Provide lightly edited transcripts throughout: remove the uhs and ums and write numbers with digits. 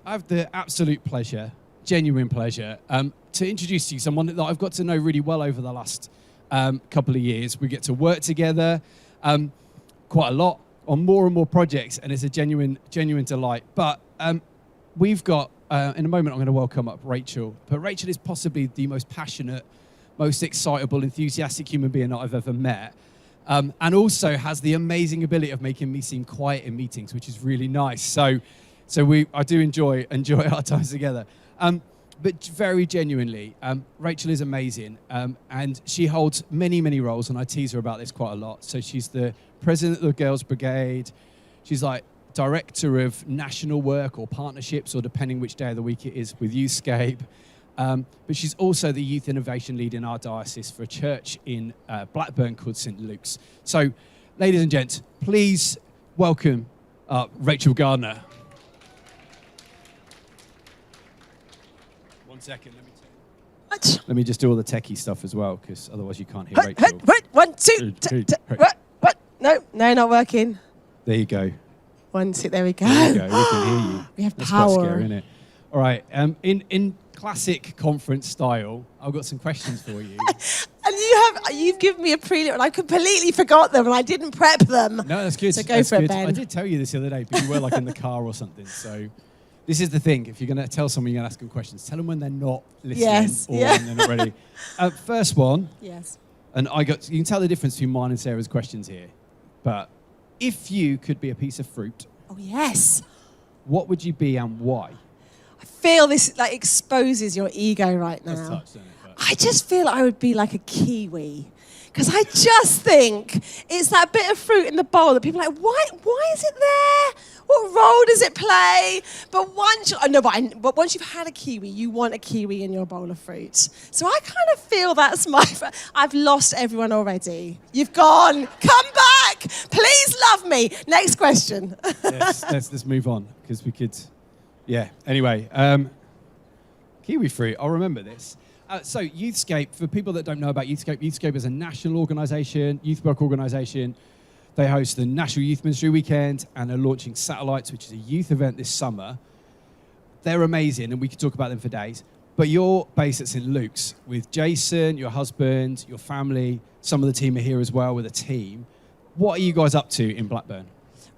I have the absolute pleasure, genuine pleasure, to introduce to you someone that I've got to know really well over the last couple of years. We get to work together quite a lot on more and more projects, and it's a genuine delight. But we've got, in a moment, I'm going to welcome up Rachel. But Rachel is possibly the most passionate, most excitable, enthusiastic human being that I've ever met. And also has the amazing ability of making me seem quiet in meetings, which is really nice. So I do enjoy our times together. But very genuinely, Rachel is amazing, and she holds many roles, and I tease her about this quite a lot. So she's the president of the Girls Brigade. She's like director of national work or partnerships, or depending which day of the week it is, with Youthscape. But she's also the youth innovation lead in our diocese for a church in Blackburn called St. Luke's. So, ladies and gents, please welcome Rachel Gardner. One second, let me just do all the techie stuff as well, because otherwise you can't hear Rachel. One, two, what? No, not working. There you go. One, two, there we go. There you go, we can hear you. We have That's power. quite scary, isn't it? All right, in classic conference style, I've got some questions for you. And you've given me a prelim, and I completely forgot them, and I didn't prep them. No, that's good. So go that's for good. it, Ben. I did tell you this the other day, but you were like in the car or something. So this is the thing. If you're going to tell someone you're going to ask them questions, tell them when they're not listening or when they're not ready. First one. Yes. And you can tell the difference between mine and Sarah's questions here. But if you could be a piece of fruit. Oh, yes. What would you be and why? I feel this exposes your ego right now. That's touched, isn't it? I just feel I would be like a kiwi. Because I just think it's that bit of fruit in the bowl that people are like, why is it there? What role does it play? But once you've had a kiwi, you want a kiwi in your bowl of fruit. So I kind of feel that's I've lost everyone already. You've gone, come back, please love me. Next question. Yes, let's move on, because we could, yeah. Anyway, kiwi fruit, I'll remember this. So Youthscape, for people that don't know about Youthscape is a national organisation, youth work organisation. They host the National Youth Ministry Weekend and are launching Satellites, which is a youth event this summer. They're amazing, and we could talk about them for days. But you're based at St. Luke's with Jason, your husband, your family. Some of the team are here as well with a team. What are you guys up to in Blackburn?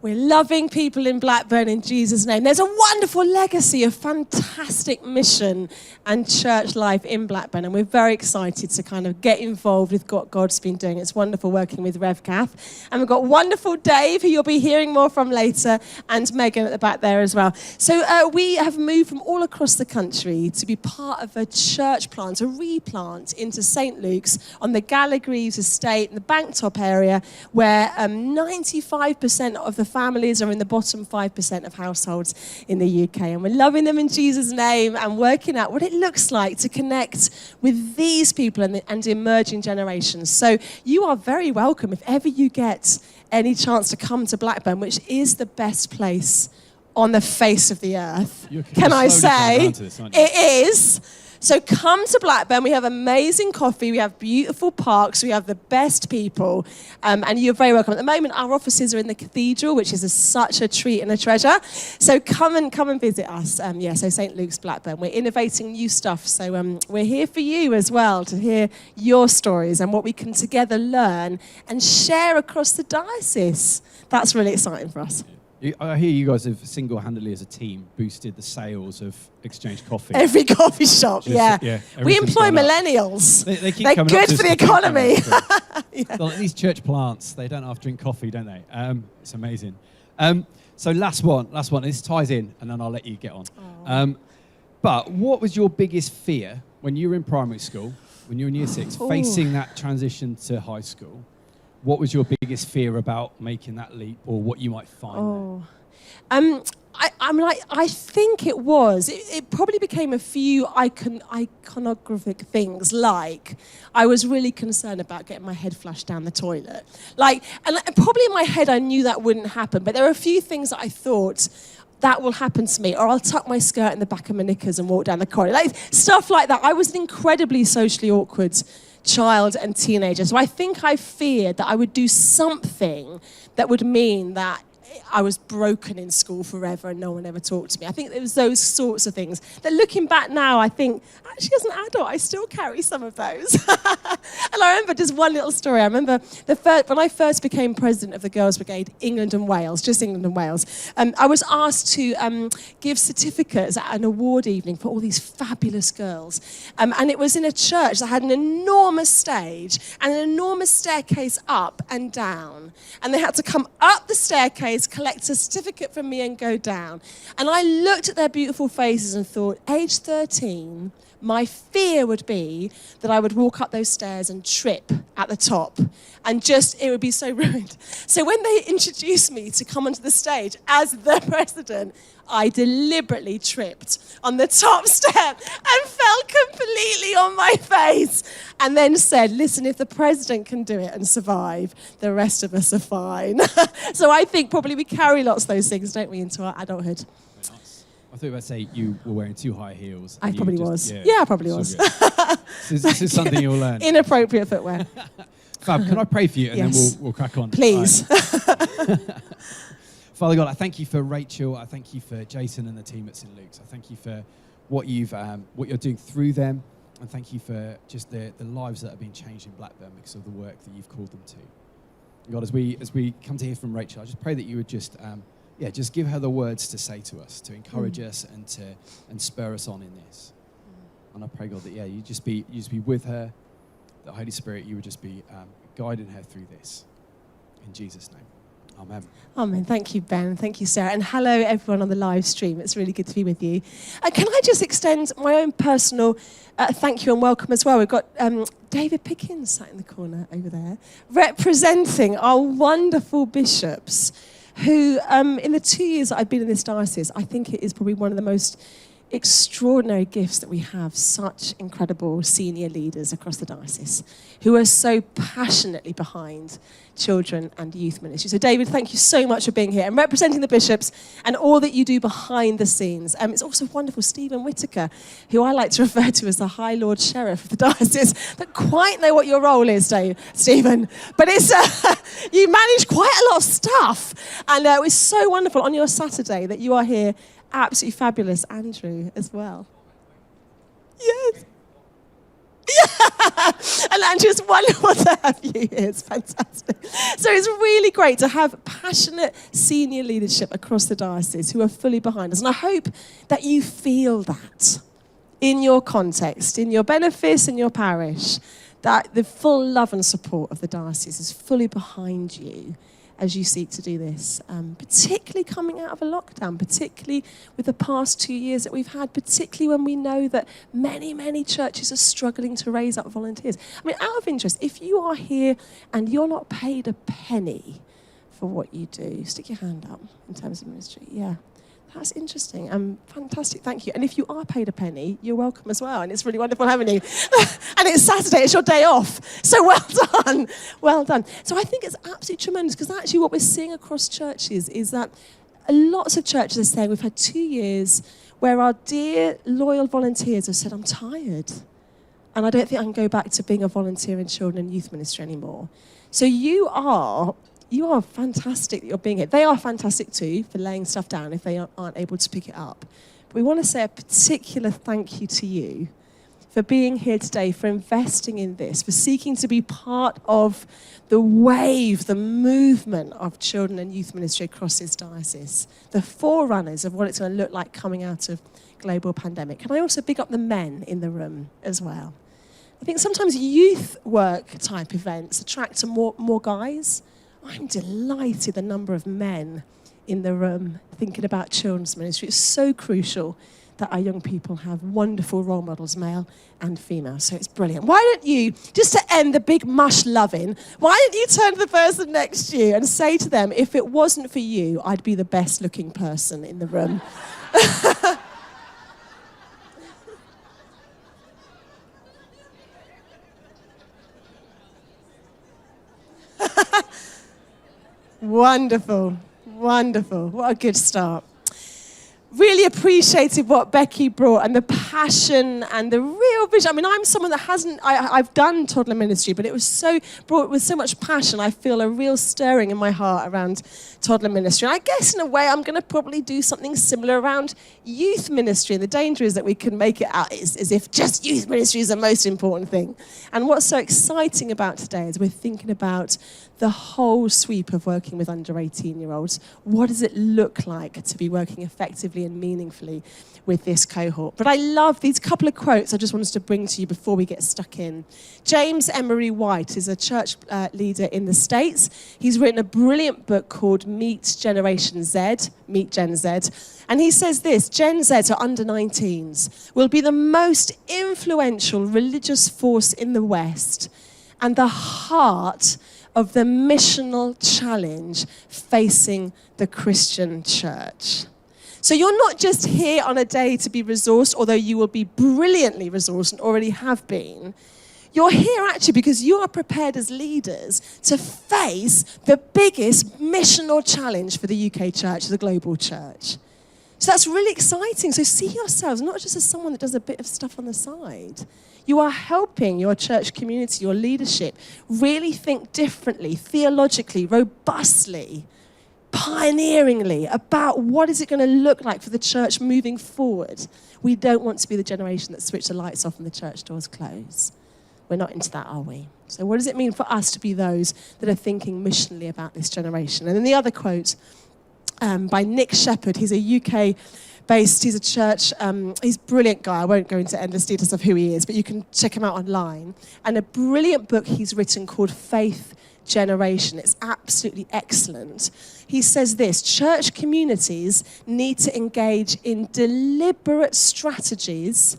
We're loving people in Blackburn in Jesus' name. There's a wonderful legacy of fantastic mission and church life in Blackburn, and we're very excited to kind of get involved with what God's been doing. It's wonderful working with Rev Cath. And we've got wonderful Dave, who you'll be hearing more from later, and Megan at the back there as well. So we have moved from all across the country to be part of a church plant, a replant into St. Luke's on the Gallagreves estate in the Banktop area, where 95% of the families are in the bottom 5% of households in the UK. And we're loving them in Jesus' name and working out what it looks like to connect with these people and emerging generations. So you are very welcome if ever you get any chance to come to Blackburn, which is the best place on the face of the earth. Can I say? It is. So come to Blackburn. We have amazing coffee. We have beautiful parks. We have the best people. And you're very welcome. At the moment, our offices are in the cathedral, which is such a treat and a treasure. So come and visit us. So St. Luke's Blackburn. We're innovating new stuff. So we're here for you as well, to hear your stories and what we can together learn and share across the diocese. That's really exciting for us. I hear you guys have single-handedly as a team boosted the sales of Exchange Coffee. Every coffee shop, yeah. We employ millennials. They're good for the economy. Well, these church plants, they don't have to drink coffee, don't they? It's amazing. So last one. This ties in, and then I'll let you get on. But what was your biggest fear when you were in primary school, when you were in year 6, facing that transition to high school? What was your biggest fear about making that leap, or what you might find there? I think it was. It probably became a few iconographic things, like I was really concerned about getting my head flushed down the toilet. And probably in my head I knew that wouldn't happen, but there were a few things that I thought, that will happen to me, or I'll tuck my skirt in the back of my knickers and walk down the corridor. Stuff like that. I was an incredibly socially awkward child and teenager. So I think I feared that I would do something that would mean that I was broken in school forever and no one ever talked to me. I think it was those sorts of things that looking back now, I think, actually as an adult, I still carry some of those. And I remember just one little story. I remember when I first became president of the Girls' Brigade, England and Wales, just England and Wales, I was asked to give certificates at an award evening for all these fabulous girls. And it was in a church that had an enormous stage and an enormous staircase up and down. And they had to come up the staircase, collect a certificate from me and go down. And I looked at their beautiful faces and thought, age 13, my fear would be that I would walk up those stairs and trip at the top and it would be so ruined. So when they introduced me to come onto the stage as the president, I deliberately tripped on the top step and fell completely on my face and then said, listen, if the president can do it and survive, the rest of us are fine. So I think probably we carry lots of those things, don't we, into our adulthood. I thought you were about to say you were wearing too high heels. I probably was. Yeah, I probably was. This is something you'll learn. Inappropriate footwear. Fab, can I pray for you and yes. then we'll crack on? Please. Father God, I thank you for Rachel. I thank you for Jason and the team at St. Luke's. I thank you for what you're doing through them. And thank you for just the lives that have been changed in Blackburn because of the work that you've called them to. God, as we come to hear from Rachel, I just pray that you would just give her the words to say to us, to encourage us and spur us on in this. And I pray, God, that you just be with her. The Holy Spirit, you would just be guiding her through this. In Jesus' name. Amen. Amen. Thank you, Ben. Thank you, Sarah. And hello, everyone on the live stream. It's really good to be with you. Can I just extend my own personal thank you and welcome as well. We've got David Pickens sat in the corner over there, representing our wonderful bishops who, in the 2 years that I've been in this diocese, I think it is probably one of the most extraordinary gifts that we have, such incredible senior leaders across the diocese who are so passionately behind children and youth ministry. So David, thank you so much for being here and representing the bishops and all that you do behind the scenes. It's also wonderful, Stephen Whitaker, who I like to refer to as the High Lord Sheriff of the diocese. Don't quite know what your role is, Stephen, but it's you manage quite a lot of stuff. And it was so wonderful on your Saturday that you are here. Absolutely fabulous, Andrew, as well. Yes. Yeah. And Andrew, it's wonderful to have you here. It's fantastic. So it's really great to have passionate senior leadership across the diocese who are fully behind us. And I hope that you feel that in your context, in your benefice, in your parish, that the full love and support of the diocese is fully behind you as you seek to do this, particularly coming out of a lockdown, particularly with the past 2 years that we've had, particularly when we know that many, many churches are struggling to raise up volunteers. I mean, out of interest, if you are here and you're not paid a penny for what you do, stick your hand up in terms of ministry. Yeah, that's interesting. Fantastic, thank you. And if you are paid a penny, you're welcome as well. And it's really wonderful having you. And it's Saturday, it's your day off. So well done, well done. So I think it's absolutely tremendous because actually what we're seeing across churches is that lots of churches are saying we've had 2 years where our dear loyal volunteers have said, I'm tired. And I don't think I can go back to being a volunteer in children and youth ministry anymore. So you are fantastic that you're being here. They are fantastic too for laying stuff down if they aren't able to pick it up. But we want to say a particular thank you to you for being here today, for investing in this, for seeking to be part of the wave, the movement of children and youth ministry across this diocese, the forerunners of what it's going to look like coming out of global pandemic. Can I also big up the men in the room as well? I think sometimes youth work type events attract more guys. I'm delighted the number of men in the room thinking about children's ministry. It's so crucial that our young people have wonderful role models, male and female. So it's brilliant. Why don't you, just to end the big mush loving, why don't you turn to the person next to you and say to them, if it wasn't for you, I'd be the best looking person in the room. Wonderful, wonderful. What a good start. Really appreciated what Becky brought and the passion and the real vision. I mean, I'm someone that I've done toddler ministry, but it was brought with so much passion. I feel a real stirring in my heart around toddler ministry. And I guess in a way I'm going to probably do something similar around youth ministry. And the danger is that we can make it out as if just youth ministry is the most important thing. And what's so exciting about today is we're thinking about the whole sweep of working with under 18-year-olds. What does it look like to be working effectively and meaningfully with this cohort? But I love these couple of quotes I just wanted to bring to you before we get stuck in. James Emery White is a church leader in the States. He's written a brilliant book called Meet Generation Z, Meet Gen Z. And he says this: Gen Z, or under 19s, will be the most influential religious force in the West and the heart of the missional challenge facing the Christian church. So you're not just here on a day to be resourced, although you will be brilliantly resourced and already have been. You're here actually because you are prepared as leaders to face the biggest missional challenge for the UK church, the global church. So that's really exciting. So see yourselves not just as someone that does a bit of stuff on the side. You are helping your church community, your leadership, really think differently, theologically, robustly, pioneeringly about what is it going to look like for the church moving forward. We don't want to be the generation that switch the lights off and the church doors close. We're not into that, are we? So what does it mean for us to be those that are thinking missionally about this generation? And then the other quote by Nick Shepherd. He's a UK-based, he's a church, he's a brilliant guy. I won't go into endless details of who he is, but you can check him out online. And a brilliant book he's written called Faith Generation. It's absolutely excellent. He says this: church communities need to engage in deliberate strategies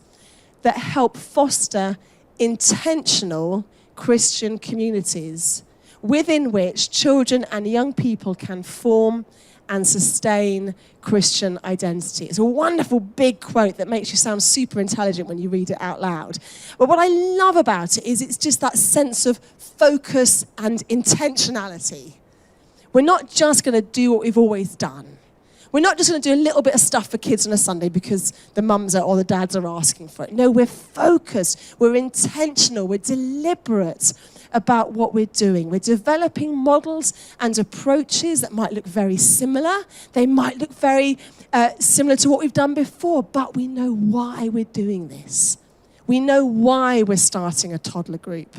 that help foster intentional Christian communities within which children and young people can form and sustain Christian identity. It's a wonderful big quote that makes you sound super intelligent when you read it out loud. But what I love about it is it's just that sense of focus and intentionality. We're not just going to do what we've always done. We're not just going to do a little bit of stuff for kids on a Sunday because the mums or the dads are asking for it. No, we're focused, we're intentional, we're deliberate about what we're doing. We're developing models and approaches that might look very similar. They might look very similar to what we've done before, but we know why we're doing this. We know why we're starting a toddler group.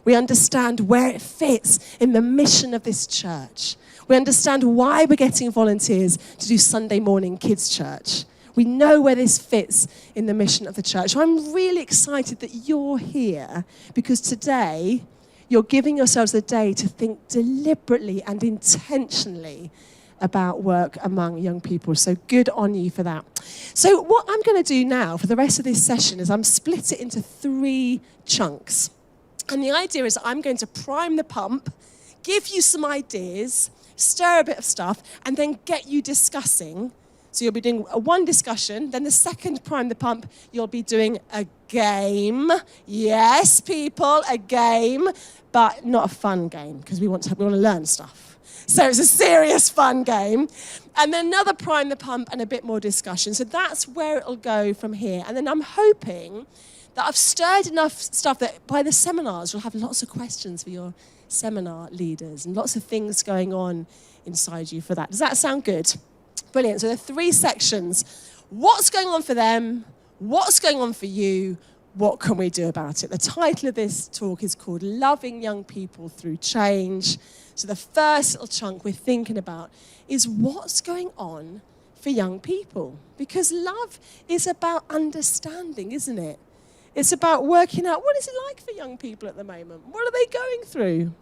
We understand where it fits in the mission of this church. We understand why we're getting volunteers to do Sunday morning kids' church. We know where this fits in the mission of the church. So I'm really excited that you're here because today you're giving yourselves a day to think deliberately and intentionally about work among young people. So good on you for that. So what I'm going to do now for the rest of this session is I'm split it into 3 chunks. And the idea is I'm going to prime the pump, give you some ideas, stir a bit of stuff, and then get you discussing. So you'll be doing one discussion, then the second prime the pump, you'll be doing a game. Yes, people, a game, but not a fun game, because we want to learn stuff. So it's a serious, fun game. And then another prime the pump and a bit more discussion. So that's where it'll go from here. And then I'm hoping that I've stirred enough stuff that by the seminars, you'll have lots of questions for your seminar leaders and lots of things going on inside you for that. Does that sound good? Brilliant. So there are 3 sections. What's going on for them? What's going on for you? What can we do about it? The title of this talk is called Loving Young People Through Change. So the first little chunk we're thinking about is what's going on for young people. Because love is about understanding, isn't it? It's about working out what is it like for young people at the moment? What are they going through?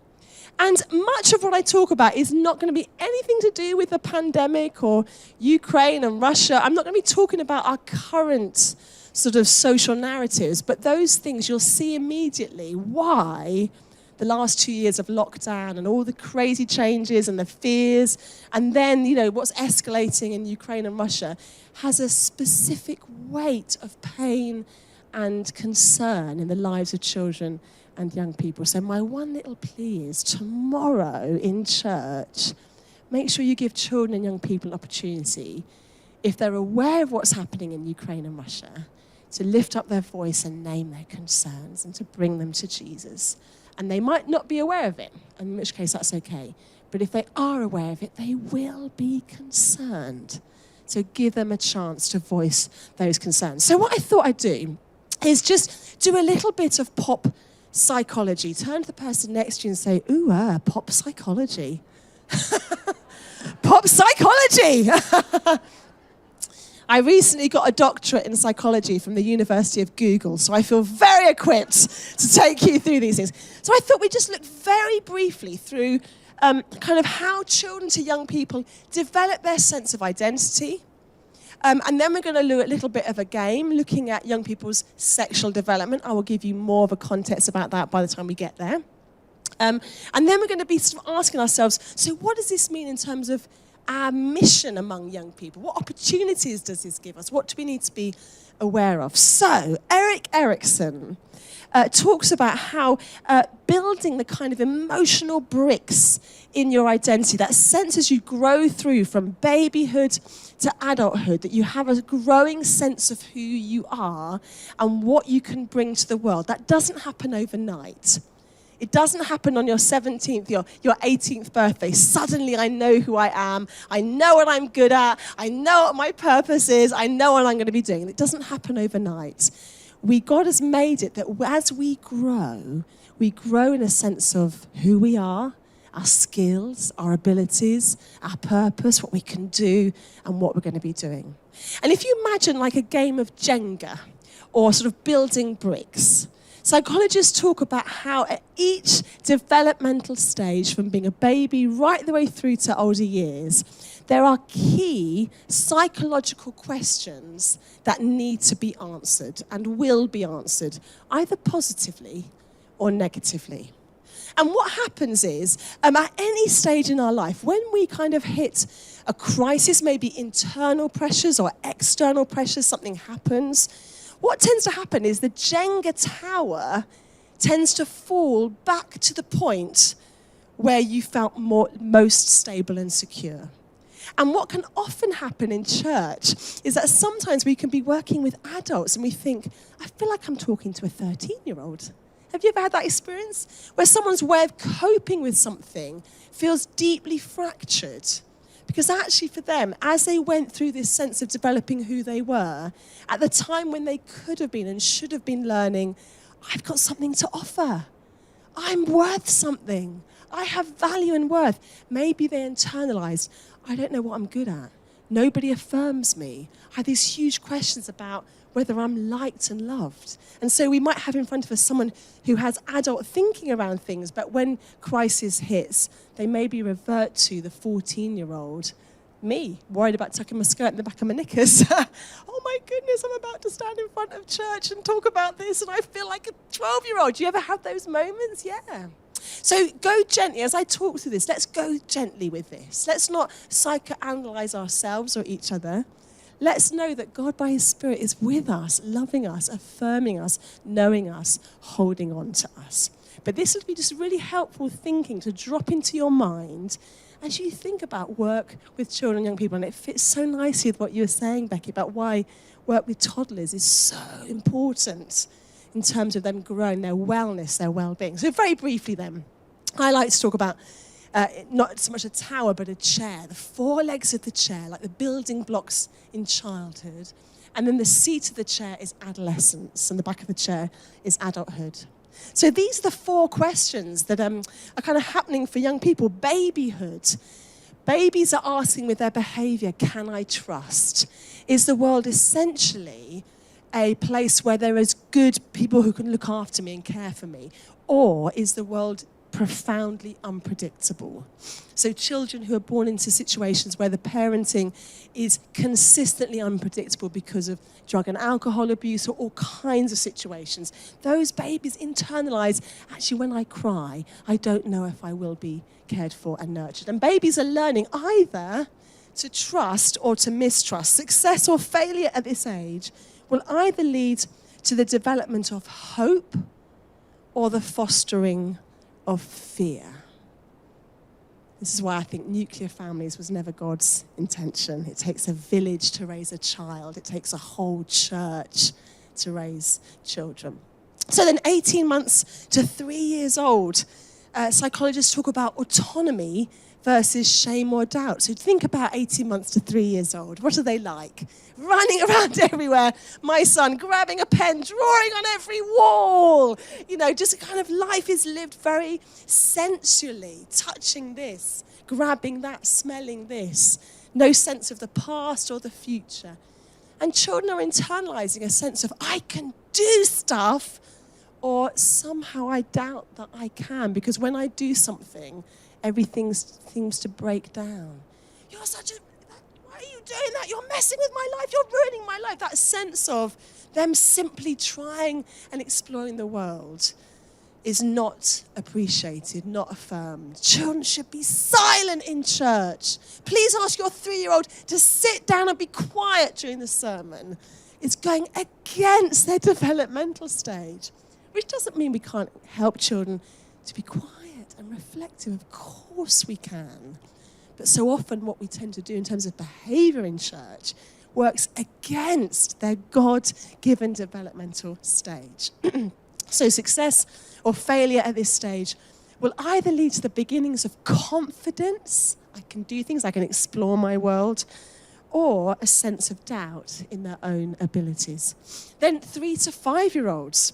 And much of what I talk about is not going to be anything to do with the pandemic or Ukraine and Russia. I'm not going to be talking about our current sort of social narratives, but those things you'll see immediately why the last 2 years of lockdown and all the crazy changes and the fears, and then, what's escalating in Ukraine and Russia has a specific weight of pain and concern in the lives of children and young people. So my one little plea is tomorrow in church, make sure you give children and young people an opportunity if they're aware of what's happening in Ukraine and Russia, to lift up their voice and name their concerns and to bring them to Jesus. And they might not be aware of it, in which case that's okay. But if they are aware of it, they will be concerned. So give them a chance to voice those concerns. So what I thought I'd do is just do a little bit of pop psychology. Turn to the person next to you and say, ooh, pop psychology. Pop psychology! I recently got a doctorate in psychology from the University of Google, so I feel very equipped to take you through these things. So I thought we'd just look very briefly through kind of how children to young people develop their sense of identity. And then we're going to do a little bit of a game looking at young people's sexual development. I will give you more of a context about that by the time we get there. And then we're going to be sort of asking ourselves, so what does this mean in terms of our mission among young people? What opportunities does this give us? What do we need to be aware of? So Erik Erikson talks about how building the kind of emotional bricks in your identity, that sense as you grow through from babyhood to adulthood, that you have a growing sense of who you are and what you can bring to the world. That doesn't happen overnight. It doesn't happen on your 17th, your 18th birthday. Suddenly I know who I am. I know what I'm good at. I know what my purpose is. I know what I'm going to be doing. It doesn't happen overnight. God has made it that as we grow in a sense of who we are, our skills, our abilities, our purpose, what we can do, and what we're going to be doing. And if you imagine like a game of Jenga or sort of building bricks, psychologists talk about how at each developmental stage, from being a baby right the way through to older years, there are key psychological questions that need to be answered and will be answered, either positively or negatively. And what happens is, at any stage in our life, when we kind of hit a crisis, maybe internal pressures or external pressures, something happens, what tends to happen is the Jenga tower tends to fall back to the point where you felt most stable and secure. And what can often happen in church is that sometimes we can be working with adults and we think, I feel like I'm talking to a 13-year-old. Have you ever had that experience? Where someone's way of coping with something feels deeply fractured. Because actually for them, as they went through this sense of developing who they were, at the time when they could have been and should have been learning, I've got something to offer. I'm worth something. I have value and worth. Maybe they internalized, I don't know what I'm good at. Nobody affirms me. I have these huge questions about whether I'm liked and loved. And so we might have in front of us someone who has adult thinking around things, but when crisis hits, they maybe revert to the 14-year-old, me, worried about tucking my skirt in the back of my knickers. Oh my goodness, I'm about to stand in front of church and talk about this, and I feel like a 12-year-old. Do you ever have those moments? Yeah. So go gently. As I talk through this, let's go gently with this. Let's not psychoanalyze ourselves or each other. Let's know that God by his Spirit is with us, loving us, affirming us, knowing us, holding on to us. But this would be just really helpful thinking to drop into your mind as you think about work with children and young people. And it fits so nicely with what you were saying, Becky, about why work with toddlers is so important in terms of them growing, their wellness, their well-being. So very briefly then, I like to talk about not so much a tower, but a chair, the four legs of the chair, like the building blocks in childhood. And then the seat of the chair is adolescence, and the back of the chair is adulthood. So these are the four questions that are kind of happening for young people. Babyhood. Babies are asking with their behavior, can I trust? Is the world essentially a place where there is good people who can look after me and care for me? Or is the world profoundly unpredictable? So children who are born into situations where the parenting is consistently unpredictable because of drug and alcohol abuse or all kinds of situations, those babies internalize, actually when I cry, I don't know if I will be cared for and nurtured. And babies are learning either to trust or to mistrust. Success or failure at this age will either lead to the development of hope or the fostering of fear. This is why I think nuclear families was never God's intention. It takes a village to raise a child. It takes a whole church to raise children. So then 18 months to 3 years old, psychologists talk about autonomy versus shame or doubt. So think about 18 months to 3 years old. What are they like? Running around everywhere. My son grabbing a pen, drawing on every wall. Just kind of life is lived very sensually, touching this, grabbing that, smelling this. No sense of the past or the future. And children are internalizing a sense of, I can do stuff, or somehow I doubt that I can, because when I do something, everything seems to break down. Why are you doing that? You're messing with my life. You're ruining my life. That sense of them simply trying and exploring the world is not appreciated, not affirmed. Children should be silent in church. Please ask your 3-year-old to sit down and be quiet during the sermon. It's going against their developmental stage, which doesn't mean we can't help children to be quiet and reflective. Of course we can. But so often what we tend to do in terms of behavior in church works against their God-given developmental stage. So success or failure at this stage will either lead to the beginnings of confidence, I can do things, I can explore my world, or a sense of doubt in their own abilities. Then 3 to 5-year-olds,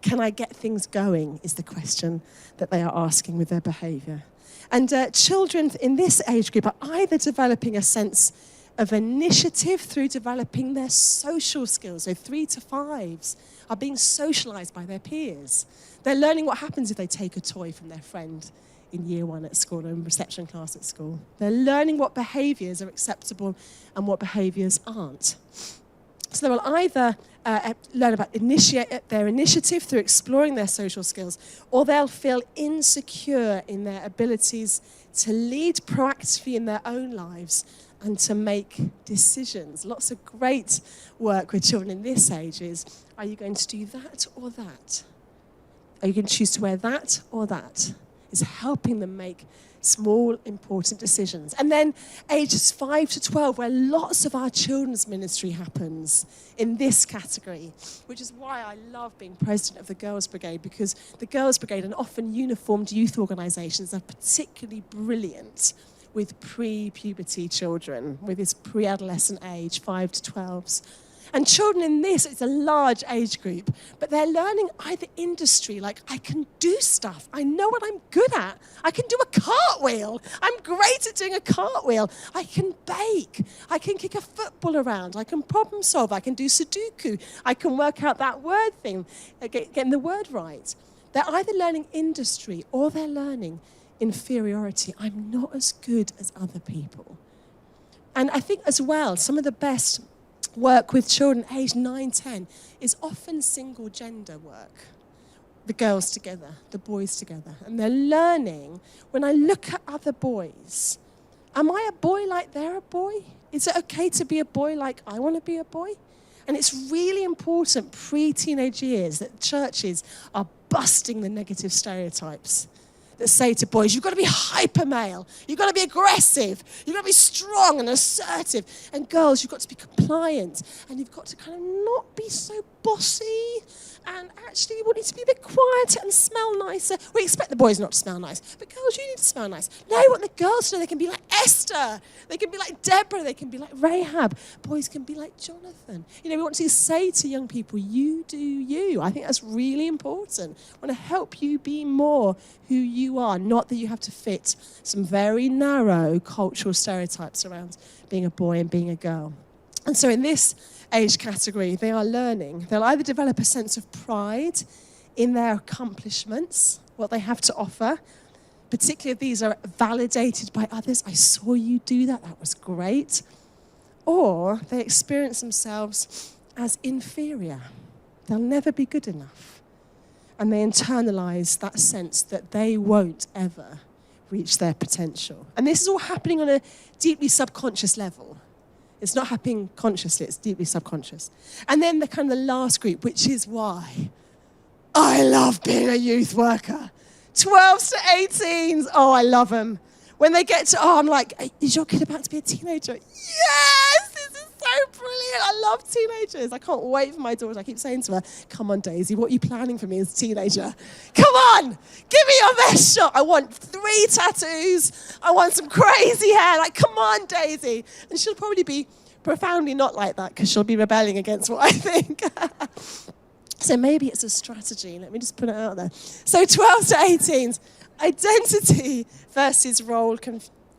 can I get things going, is the question that they are asking with their behavior. And children in this age group are either developing a sense of initiative through developing their social skills. So 3 to 5s are being socialized by their peers. They're learning what happens if they take a toy from their friend in year 1 at school or in reception class at school. They're learning what behaviors are acceptable and what behaviors aren't. So they will either learn about their initiative through exploring their social skills, or they'll feel insecure in their abilities to lead proactively in their own lives and to make decisions. Lots of great work with children in this age is, are you going to do that or that? Are you going to choose to wear that or that? Is helping them make small, important decisions. And then ages 5 to 12, where lots of our children's ministry happens in this category, which is why I love being president of the Girls' Brigade, because the Girls' Brigade and often uniformed youth organisations are particularly brilliant with pre-puberty children, with this pre-adolescent age, 5 to 12s. And children in this, it's a large age group, but they're learning either industry, like I can do stuff. I know what I'm good at. I can do a cartwheel. I'm great at doing a cartwheel. I can bake. I can kick a football around. I can problem solve. I can do Sudoku. I can work out that word thing, getting the word right. They're either learning industry or they're learning inferiority. I'm not as good as other people. And I think as well, some of the best work with children aged 9, 10 is often single gender work. The girls together, the boys together. And they're learning, when I look at other boys, am I a boy like they're a boy? Is it okay to be a boy like I want to be a boy? And it's really important pre-teenage years that churches are busting the negative stereotypes that say to boys, you've got to be hyper male, you've got to be aggressive, you've got to be strong and assertive. And girls, you've got to be compliant, and you've got to kind of not be so bossy, and actually you need to be a bit quieter and smell nicer. We expect the boys not to smell nice, but girls, you need to smell nice. No, we want the girls to know they can be like Esther, they can be like Deborah, they can be like Rahab. Boys can be like Jonathan. We want to say to young people, you do you. I think that's really important. I want to help you be more who you are, not that you have to fit some very narrow cultural stereotypes around being a boy and being a girl. And so in this age category, they are learning. They'll either develop a sense of pride in their accomplishments, what they have to offer, particularly if these are validated by others. I saw you do that, that was great. Or they experience themselves as inferior. They'll never be good enough. And they internalize that sense that they won't ever reach their potential. And this is all happening on a deeply subconscious level. It's not happening consciously, it's deeply subconscious. And then the last group, which is why I love being a youth worker. 12s to 18s. Oh, I love them. When they get to, I'm like, is your kid about to be a teenager? Yes, this is so brilliant. I love teenagers. I can't wait for my daughter. I keep saying to her, come on, Daisy, what are you planning for me as a teenager? Come on, give me your best shot. I want 3 tattoos. I want some crazy hair. Like, come on, Daisy. And she'll probably be profoundly not like that because she'll be rebelling against what I think. So maybe it's a strategy. Let me just put it out there. So 12 to 18s, identity versus role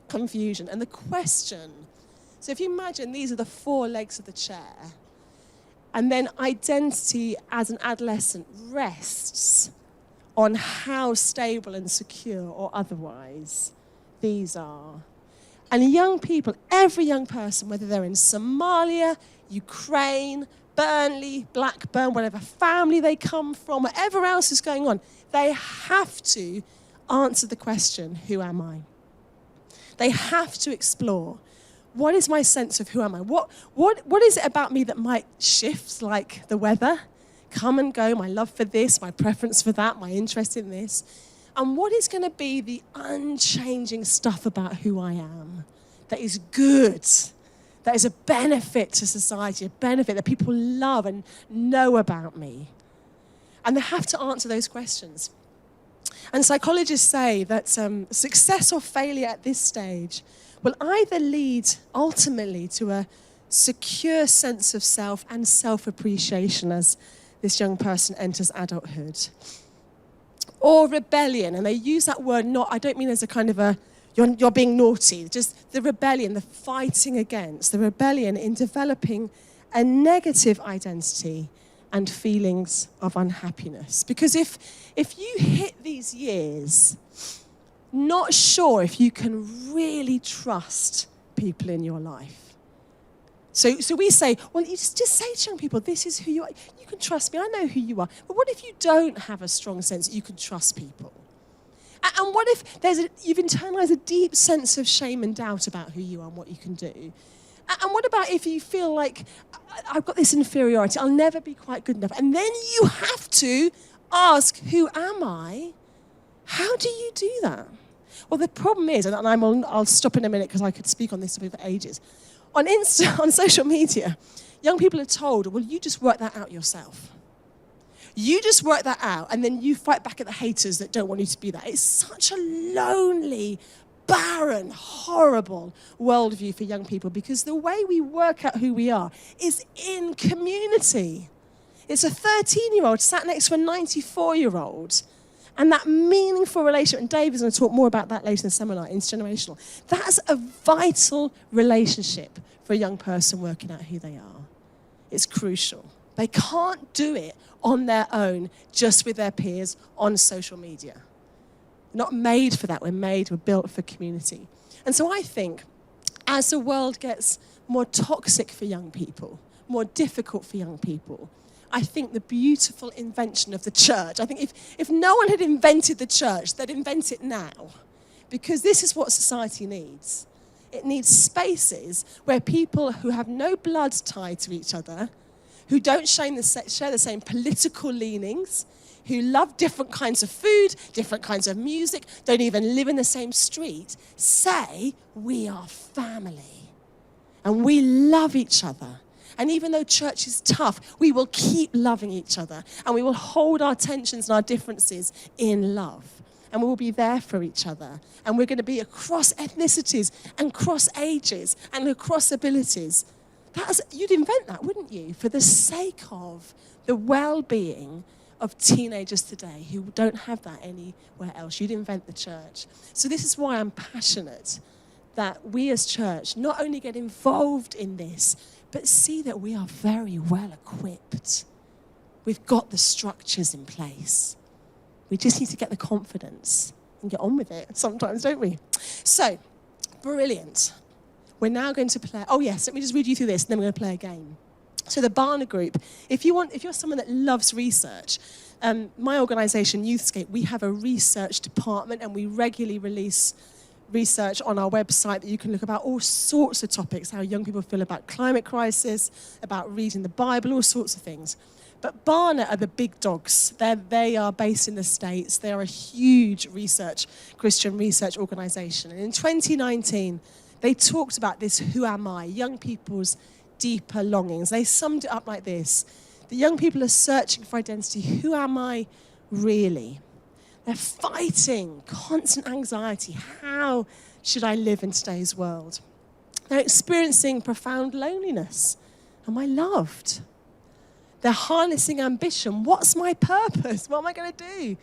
confusion. And the question, so if you imagine these are the 4 legs of the chair, and then identity as an adolescent rests on how stable and secure or otherwise these are. And young people, every young person, whether they're in Somalia, Ukraine, Burnley, Blackburn, whatever family they come from, whatever else is going on, they have to answer the question, who am I? They have to explore, what is my sense of who am I? What is it about me that might shift like the weather? Come and go, my love for this, my preference for that, my interest in this. And what is going to be the unchanging stuff about who I am that is good, that is a benefit to society, a benefit that people love and know about me? And they have to answer those questions. And psychologists say that success or failure at this stage will either lead ultimately to a secure sense of self and self-appreciation as this young person enters adulthood, or rebellion. And they use that word not, I don't mean as a kind of a, you're being naughty, just the rebellion, the fighting against, the rebellion in developing a negative identity and feelings of unhappiness. Because if you hit these years not sure if you can really trust people in your life. So we say, well, you just say to young people, this is who you are. You can trust me. I know who you are. But what if you don't have a strong sense that you can trust people? And what if you've internalized a deep sense of shame and doubt about who you are and what you can do? And what about if you feel like, I've got this inferiority, I'll never be quite good enough. And then you have to ask, who am I? How do you do that? Well, the problem is, and I'll stop in a minute because I could speak on this topic for ages. On social media, young people are told, well, you just work that out yourself. You just work that out, and then you fight back at the haters that don't want you to be that. It's such a lonely, barren, horrible worldview for young people because the way we work out who we are is in community. It's a 13-year-old sat next to a 94-year-old. And that meaningful relationship, and Dave is going to talk more about that later in the seminar, intergenerational. That's a vital relationship for a young person working out who they are. It's crucial. They can't do it on their own, just with their peers on social media. We're not made for that. We're built for community. And so I think as the world gets more toxic for young people, more difficult for young people, I think the beautiful invention of the church, I think if no one had invented the church, they'd invent it now. Because this is what society needs. It needs spaces where people who have no blood tied to each other, who don't share the same political leanings, who love different kinds of food, different kinds of music, don't even live in the same street, say, we are family. And we love each other. And even though church is tough, we will keep loving each other. And we will hold our tensions and our differences in love. And we will be there for each other. And we're going to be across ethnicities and across ages and across abilities. You'd invent that, wouldn't you? For the sake of the well-being of teenagers today who don't have that anywhere else. You'd invent the church. So this is why I'm passionate that we as church not only get involved in this, but see that we are very well equipped. We've got the structures in place. We just need to get the confidence and get on with it sometimes, don't we? So, brilliant. We're now going to play, oh yes, let me just read you through this and then we're going to play a game. So the Barna Group, if you're someone that loves research, my organisation, Youthscape, we have a research department and we regularly release research on our website that you can look about all sorts of topics, how young people feel about climate crisis, about reading the Bible, all sorts of things. But Barna are the big dogs. They are based in the States. They are a huge Christian research organization. And in 2019, they talked about this, who am I? Young people's deeper longings. They summed it up like this. The young people are searching for identity. Who am I really? They're fighting constant anxiety. How should I live in today's world? They're experiencing profound loneliness. Am I loved? They're harnessing ambition. What's my purpose? What am I going to do?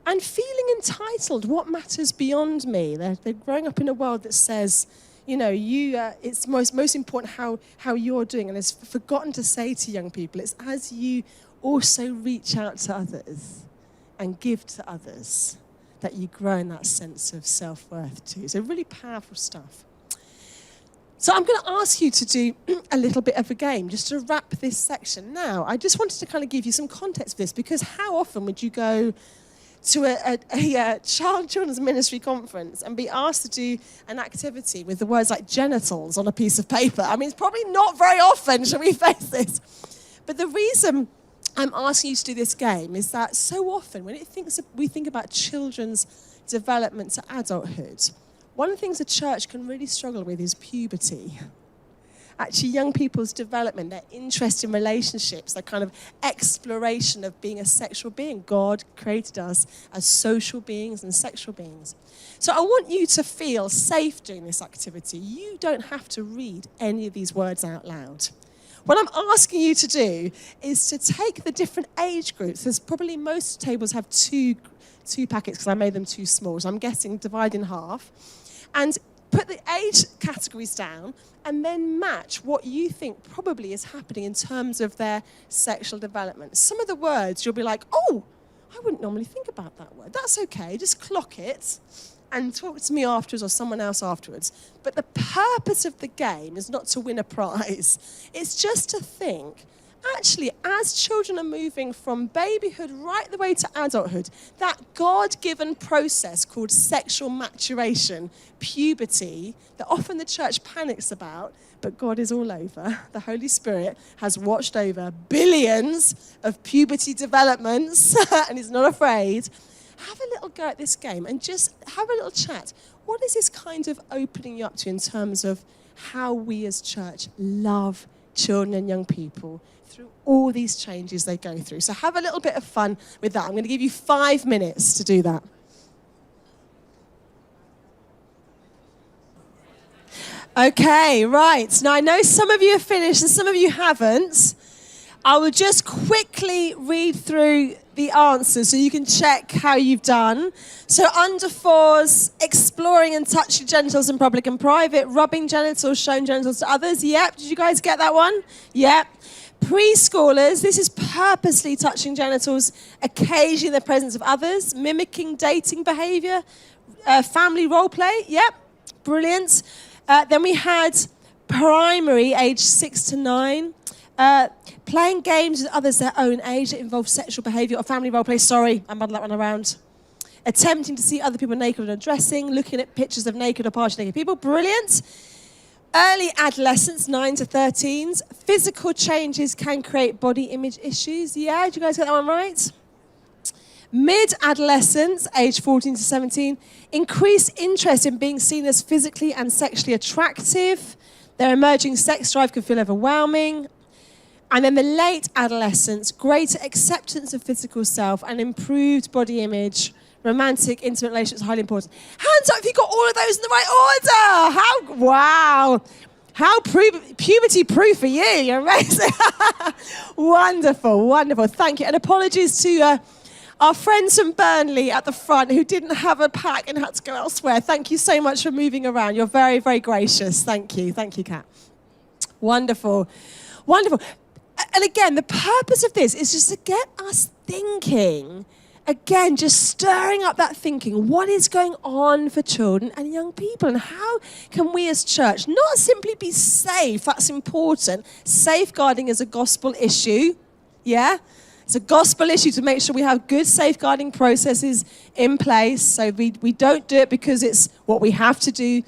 And feeling entitled. What matters beyond me? They're growing up in a world that says, it's most important how you're doing. And it's forgotten to say to young people, it's as you also reach out to others and give to others that you grow in that sense of self-worth too. So really powerful stuff. So I'm going to ask you to do a little bit of a game just to wrap this section. Now, I just wanted to kind of give you some context for this, because how often would you go to a children's ministry conference and be asked to do an activity with the words like genitals on a piece of paper? I mean, it's probably not very often, shall we face this? But the reason I'm asking you to do this game is that so often when we think about children's development to adulthood, one of the things a church can really struggle with is puberty. Actually, young people's development, their interest in relationships, their kind of exploration of being a sexual being. God created us as social beings and sexual beings. So I want you to feel safe doing this activity. You don't have to read any of these words out loud. What I'm asking you to do is to take the different age groups. There's probably most tables have two packets because I made them too small. So I'm guessing divide in half. And put the age categories down and then match what you think probably is happening in terms of their sexual development. Some of the words you'll be like, oh, I wouldn't normally think about that word. That's okay, just clock it and talk to me afterwards or someone else afterwards. But the purpose of the game is not to win a prize. It's just to think, actually, as children are moving from babyhood right the way to adulthood, that God-given process called sexual maturation, puberty, that often the church panics about, but God is all over. The Holy Spirit has watched over billions of puberty developments and is not afraid. Have a little go at this game and just have a little chat. What is this kind of opening you up to in terms of how we as church love children and young people through all these changes they go through? So have a little bit of fun with that. I'm going to give you 5 minutes to do that. Okay, right. Now, I know some of you have finished and some of you haven't. I will just quickly read through the answers so you can check how you've done. So under 4s, exploring and touching genitals in public and private, rubbing genitals, showing genitals to others. Yep. Did you guys get that one? Yep. Preschoolers, this is purposely touching genitals, occasionally in the presence of others, mimicking dating behavior, family role play. Yep. Brilliant. Then we had primary, age 6 to 9. Playing games with others their own age that involve sexual behavior or family role play. Sorry, I muddled that one around. Attempting to see other people naked and undressing, looking at pictures of naked or partially naked people. Brilliant. Early adolescence, 9 to 13s. Physical changes can create body image issues. Yeah, did you guys get that one right? Mid-adolescence, age 14 to 17. Increased interest in being seen as physically and sexually attractive. Their emerging sex drive can feel overwhelming. And then the late adolescence, greater acceptance of physical self and improved body image, romantic, intimate relationships, highly important. Hands up if you got all of those in the right order. Wow. How puberty-proof are you? You're amazing. Wonderful, wonderful. Thank you. And apologies to our friends from Burnley at the front who didn't have a pack and had to go elsewhere. Thank you so much for moving around. You're very, very gracious. Thank you. Thank you, Kat. Wonderful. Wonderful. And again, the purpose of this is just to get us thinking. Again, just stirring up that thinking. What is going on for children and young people? And how can we as church not simply be safe? That's important. Safeguarding is a gospel issue. Yeah? It's a gospel issue to make sure we have good safeguarding processes in place. So we don't do it because it's what we have to do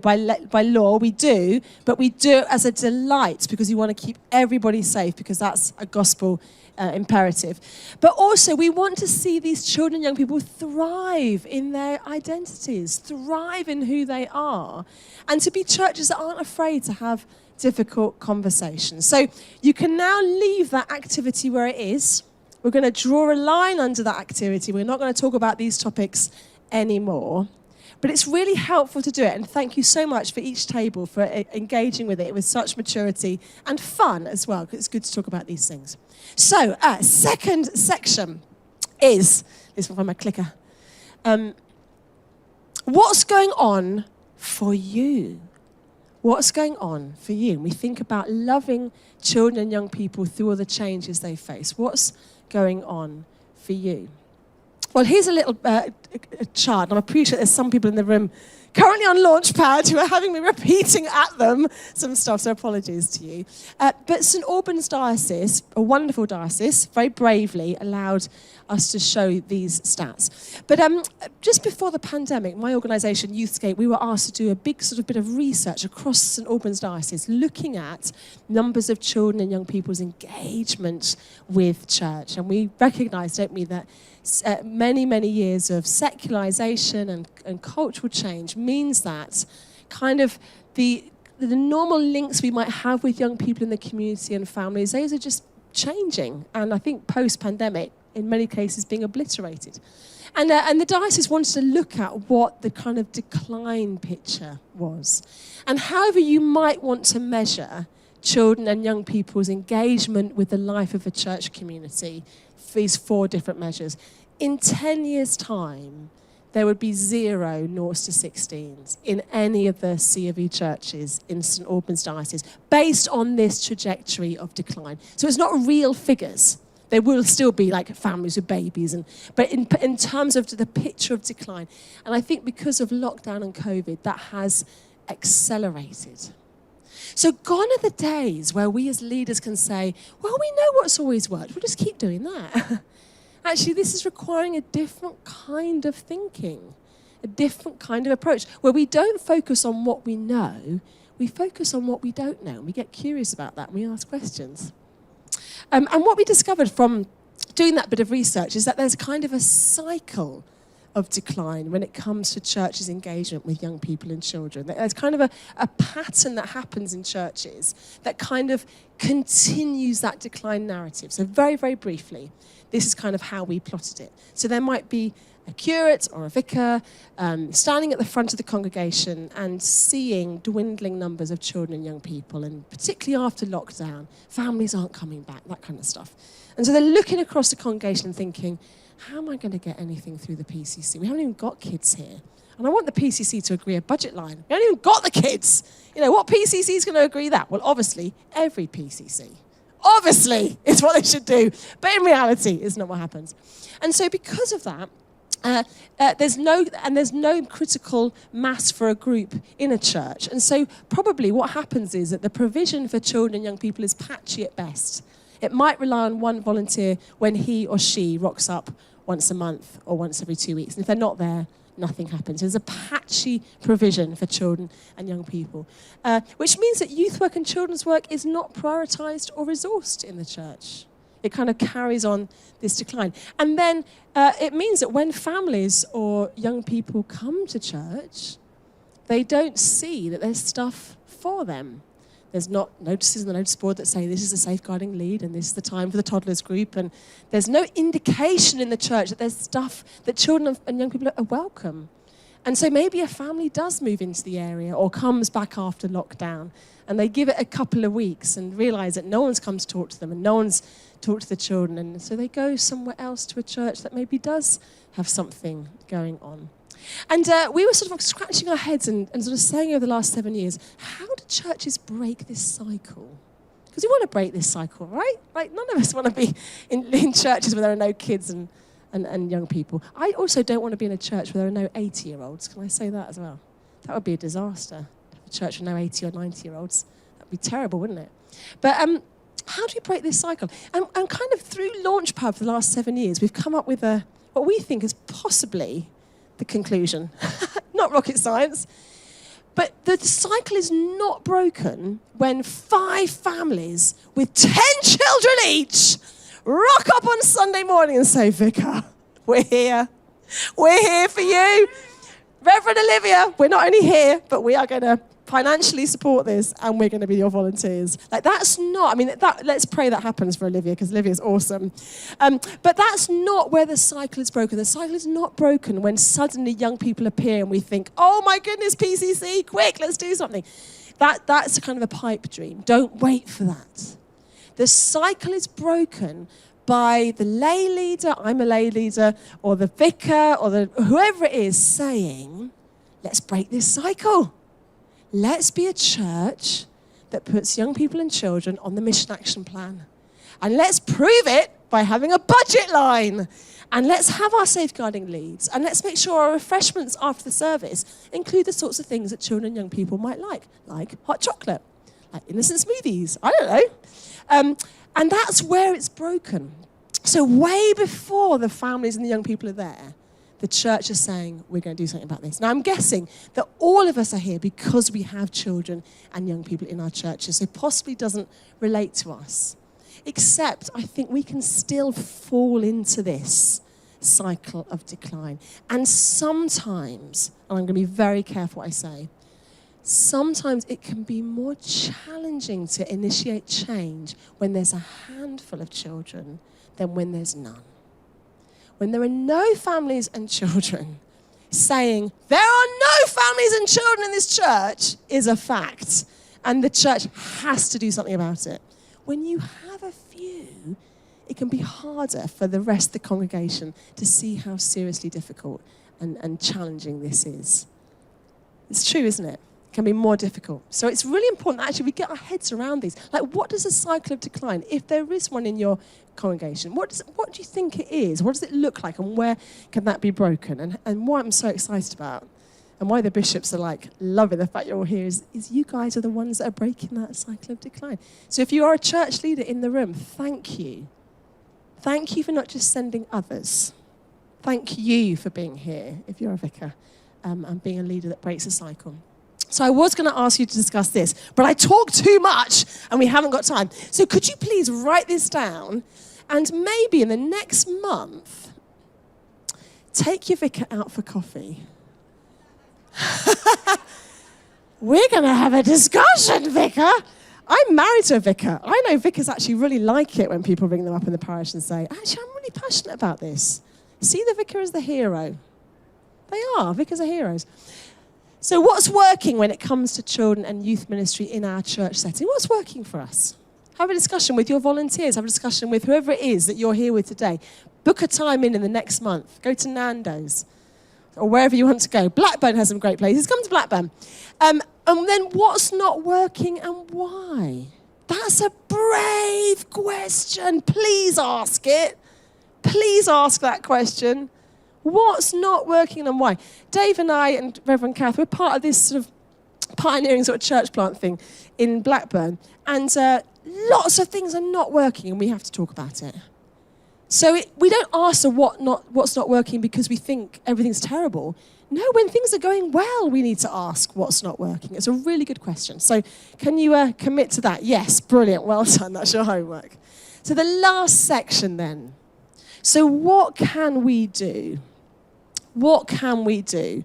by law. We do, but we do it as a delight because we want to keep everybody safe, because that's a gospel imperative. But also we want to see these children and young people thrive in their identities, thrive in who they are, and to be churches that aren't afraid to have difficult conversations. So you can now leave that activity where it is. We're going to draw a line under that activity. We're not going to talk about these topics anymore. But it's really helpful to do it. And thank you so much for each table for engaging with it with such maturity and fun as well, because it's good to talk about these things. So, second section is, this will find my clicker. What's going on for you? What's going on for you? And we think about loving children and young people through all the changes they face. What's going on for you? Well, here's a little chart, and I appreciate there's some people in the room currently on Launchpad who are having me repeating at them some stuff, so apologies to you. But St Albans Diocese, a wonderful diocese, very bravely allowed us to show these stats. But just before the pandemic, my organisation, Youthscape, we were asked to do a big sort of bit of research across St Albans Diocese, looking at numbers of children and young people's engagement with church. And we recognise, don't we, that many, many years of secularisation and cultural change means that kind of the normal links we might have with young people in the community and families, those are just changing. And I think post-pandemic, in many cases, being obliterated. And the diocese wanted to look at what the kind of decline picture was. And however you might want to measure children and young people's engagement with the life of a church community, these 4 different measures. In 10 years' time, there would be 0 noughts to 16s in any of the C of E churches in St Albans Diocese, based on this trajectory of decline. So it's not real figures. There will still be like families with babies, but in terms of the picture of decline. And I think because of lockdown and COVID, that has accelerated. So gone are the days where we as leaders can say, well, we know what's always worked. We'll just keep doing that. Actually, this is requiring a different kind of thinking, a different kind of approach, where we don't focus on what we know, we focus on what we don't know, and we get curious about that, and we ask questions. And what we discovered from doing that bit of research is that there's kind of a cycle of decline when it comes to churches' engagement with young people and children. There's kind of a pattern that happens in churches that kind of continues that decline narrative. So very, very briefly, this is kind of how we plotted it. So there might be a curate or a vicar standing at the front of the congregation and seeing dwindling numbers of children and young people, and particularly after lockdown, families aren't coming back, that kind of stuff. And so they're looking across the congregation and thinking, how am I going to get anything through the PCC? We haven't even got kids here. And I want the PCC to agree a budget line. We haven't even got the kids. You know, what PCC is going to agree that? Well, obviously, every PCC. Obviously, it's what they should do. But in reality, it's not what happens. And so because of that, there's no critical mass for a group in a church. And so probably what happens is that the provision for children and young people is patchy at best. It might rely on one volunteer when he or she rocks up once a month or once every 2 weeks. And if they're not there, nothing happens. There's a patchy provision for children and young people, which means that youth work and children's work is not prioritised or resourced in the church. It kind of carries on this decline. And then it means that when families or young people come to church, they don't see that there's stuff for them. There's not notices on the notice board that say this is a safeguarding lead and this is the time for the toddlers group. And there's no indication in the church that there's stuff that children and young people are welcome. And so maybe a family does move into the area or comes back after lockdown, and they give it a couple of weeks and realise that no one's come to talk to them and no one's talked to the children. And so they go somewhere else to a church that maybe does have something going on. And we were sort of scratching our heads and sort of saying over the last 7 years, how do churches break this cycle? Because we want to break this cycle, right? Like, none of us want to be in churches where there are no kids and young people. I also don't want to be in a church where there are no 80-year-olds. Can I say that as well? That would be a disaster. A church with no 80 or 90-year-olds. That would be terrible, wouldn't it? But how do we break this cycle? And kind of through Launchpad for the last 7 years, we've come up with what we think is possibly the conclusion. Not rocket science. But the cycle is not broken when 5 families with 10 children each rock up on Sunday morning and say, Vicar, we're here. We're here for you. Reverend Olivia, we're not only here, but we are going to financially support this, and we're going to be your volunteers. Like, that's not, let's pray that happens for Olivia, because Olivia's awesome. But that's not where the cycle is broken. The cycle is not broken when suddenly young people appear and we think, oh my goodness, PCC, quick, let's do something. That's a kind of a pipe dream. Don't wait for that. The cycle is broken by the lay leader, I'm a lay leader, or the vicar, or whoever it is saying, let's break this cycle. Let's be a church that puts young people and children on the mission action plan. And let's prove it by having a budget line. And let's have our safeguarding leads. And let's make sure our refreshments after the service include the sorts of things that children and young people might like hot chocolate, like innocent smoothies, I don't know. And that's where it's broken. So way before the families and the young people are there, the church is saying, we're going to do something about this. Now, I'm guessing that all of us are here because we have children and young people in our churches, so possibly doesn't relate to us. Except I think we can still fall into this cycle of decline. And sometimes, and I'm going to be very careful what I say, sometimes it can be more challenging to initiate change when there's a handful of children than when there's none. When there are no families and children, saying there are no families and children in this church is a fact, and the church has to do something about it. When you have a few, it can be harder for the rest of the congregation to see how seriously difficult and challenging this is. It's true, isn't it? It can be more difficult. So it's really important that actually we get our heads around these. Like, what does a cycle of decline, if there is one in your congregation, what do you think it is? What does it look like, and where can that be broken? And what I'm so excited about, and why the bishops are like loving the fact you're all here, is you guys are the ones that are breaking that cycle of decline. So if you are a church leader in the room, thank you. Thank you for not just sending others. Thank you for being here, if you're a vicar, and being a leader that breaks a cycle. So I was going to ask you to discuss this, but I talk too much and we haven't got time. So could you please write this down, and maybe in the next month, take your vicar out for coffee. We're going to have a discussion, vicar. I'm married to a vicar. I know vicars actually really like it when people ring them up in the parish and say, actually, I'm really passionate about this. See the vicar as the hero. They are. Vicars are heroes. So what's working when it comes to children and youth ministry in our church setting? What's working for us? Have a discussion with your volunteers. Have a discussion with whoever it is that you're here with today. Book a time in the next month. Go to Nando's or wherever you want to go. Blackburn has some great places. Come to Blackburn. And then what's not working and why? That's a brave question. Please ask it. Please ask that question. What's not working and why? Dave and I and Reverend Kath, we're part of this sort of pioneering sort of church plant thing in Blackburn. And lots of things are not working and we have to talk about it. So we don't ask what's not working because we think everything's terrible. No, when things are going well, we need to ask what's not working. It's a really good question. So can you commit to that? Yes, brilliant. Well done. That's your homework. So the last section then. So what can we do? What can we do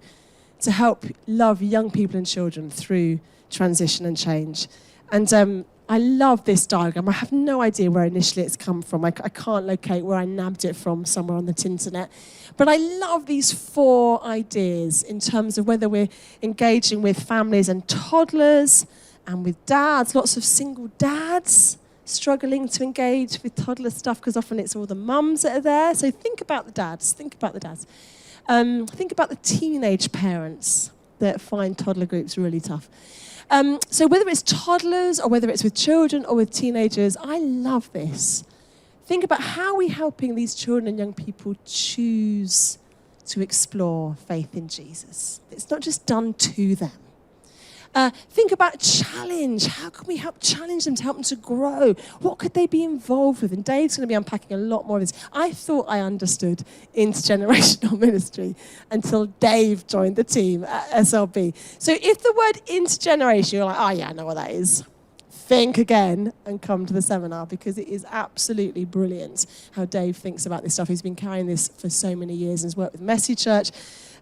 to help love young people and children through transition and change? And I love this diagram. I have no idea where initially it's come from. I can't locate where I nabbed it from somewhere on the internet. But I love these 4 ideas in terms of whether we're engaging with families and toddlers and with dads, lots of single dads struggling to engage with toddler stuff because often it's all the mums that are there. So think about the dads. Think about the dads. Think about the teenage parents that find toddler groups really tough. So whether it's toddlers or whether it's with children or with teenagers, I love this. Think about how we're helping these children and young people choose to explore faith in Jesus. It's not just done to them. Think about challenge. How can we help challenge them to help them to grow? What could they be involved with? And Dave's going to be unpacking a lot more of this. I thought I understood intergenerational ministry until Dave joined the team at SLB. So if the word intergenerational, you're like, oh yeah, I know what that is. Think again and come to the seminar, because it is absolutely brilliant how Dave thinks about this stuff. He's been carrying this for so many years and has worked with Messy Church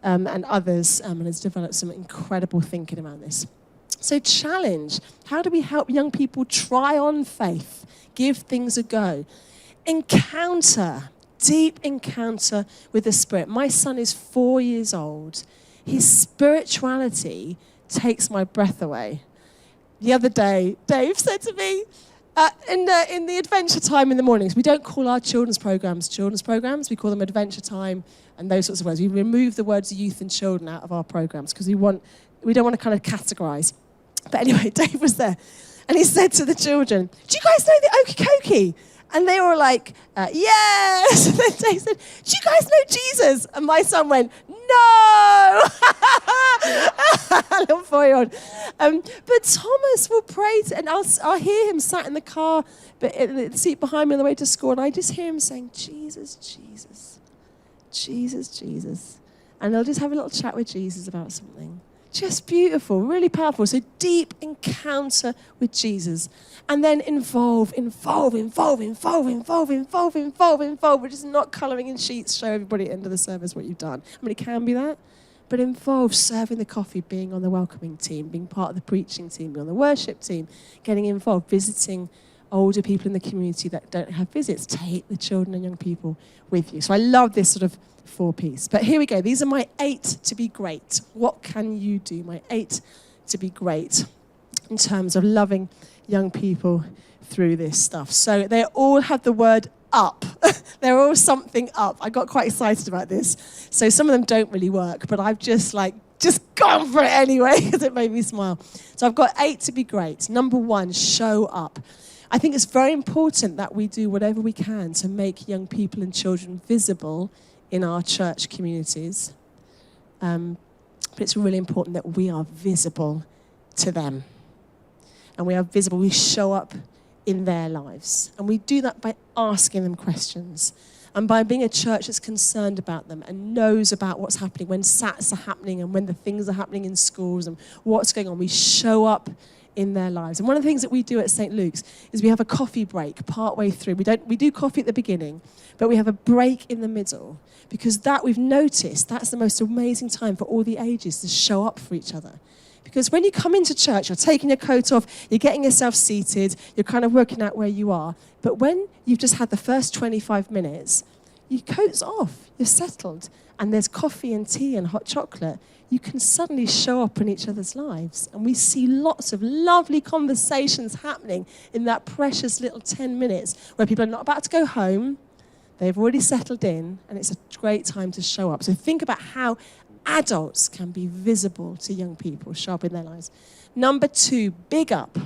and others and has developed some incredible thinking around this. So challenge. How do we help young people try on faith, give things a go? Encounter, deep encounter with the Spirit. My son is 4 years old. His spirituality takes my breath away. The other day, Dave said to me, in the adventure time in the mornings, we don't call our children's programs, we call them adventure time and those sorts of words. We remove the words youth and children out of our programs because we don't want to kind of categorize. But anyway, Dave was there, and he said to the children, do you guys know the Okie Kokie? And they were like, yes. And then Dave said, do you guys know Jesus? And my son went, no. Little 4-year-old. But Thomas will pray, and I'll hear him sat in the car, but in the seat behind me on the way to school, and I just hear him saying, Jesus, Jesus, Jesus, Jesus. And they'll just have a little chat with Jesus about something. Just beautiful, really powerful. So deep encounter with Jesus. And then involve. We're just not colouring in sheets, show everybody at the end of the service what you've done. I mean, it can be that. But involve, serving the coffee, being on the welcoming team, being part of the preaching team, being on the worship team, getting involved, visiting older people in the community that don't have visits. Take the children and young people with you. So I love this sort of 4-piece. But here we go. These are my 8 to be great. What can you do? My 8 to be great in terms of loving young people through this stuff. So they all have the word up. They're all something up. I got quite excited about this. So some of them don't really work, but I've just gone for it anyway because it made me smile. So I've got 8 to be great. Number 1, show up. I think it's very important that we do whatever we can to make young people and children visible in our church communities. But it's really important that we are visible to them. And we are visible, we show up in their lives. And we do that by asking them questions and by being a church that's concerned about them and knows about what's happening when SATs are happening and when the things are happening in schools and what's going on. We show up in their lives. And one of the things that we do at St. Luke's is we have a coffee break partway through. We do coffee at the beginning, but we have a break in the middle because that we've noticed that's the most amazing time for all the ages to show up for each other. Because when you come into church, you're taking your coat off, you're getting yourself seated, you're kind of working out where you are. But when you've just had the first 25 minutes, your coat's off, you're settled, and there's coffee and tea and hot chocolate, you can suddenly show up in each other's lives. And we see lots of lovely conversations happening in that precious little 10 minutes where people are not about to go home, they've already settled in, and it's a great time to show up. So think about how adults can be visible to young people, show up in their lives. Number 2, big up.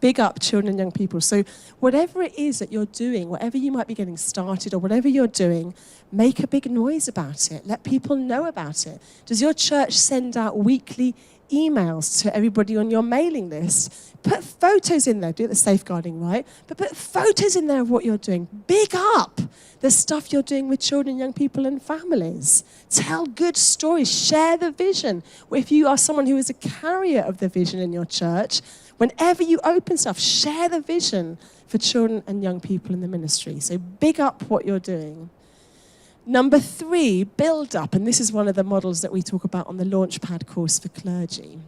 Big up children and young people. So whatever it is that you're doing, whatever you might be getting started or whatever you're doing, make a big noise about it. Let people know about it. Does your church send out weekly emails to everybody on your mailing list? Put photos in there. Do the safeguarding, right? But put photos in there of what you're doing. Big up the stuff you're doing with children, young people, and families. Tell good stories. Share the vision. If you are someone who is a carrier of the vision in your church, whenever you open stuff, share the vision for children and young people in the ministry. So big up what you're doing. Number 3, build up. And this is one of the models that we talk about on the Launchpad course for clergy.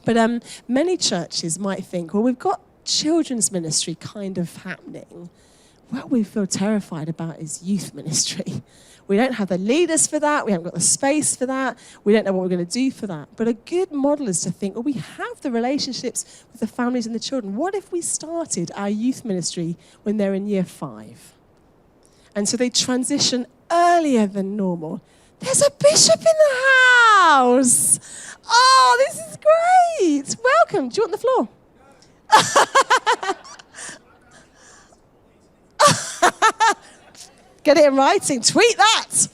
But many churches might think, well, we've got children's ministry kind of happening. What we feel terrified about is youth ministry. We don't have the leaders for that. We haven't got the space for that. We don't know what we're going to do for that. But a good model is to think, well, we have the relationships with the families and the children. What if we started our youth ministry when they're in year 5? And so they transition earlier than normal. There's a bishop in the house. Oh, this is great. Welcome. Do you want the floor? Get it in writing. Tweet that.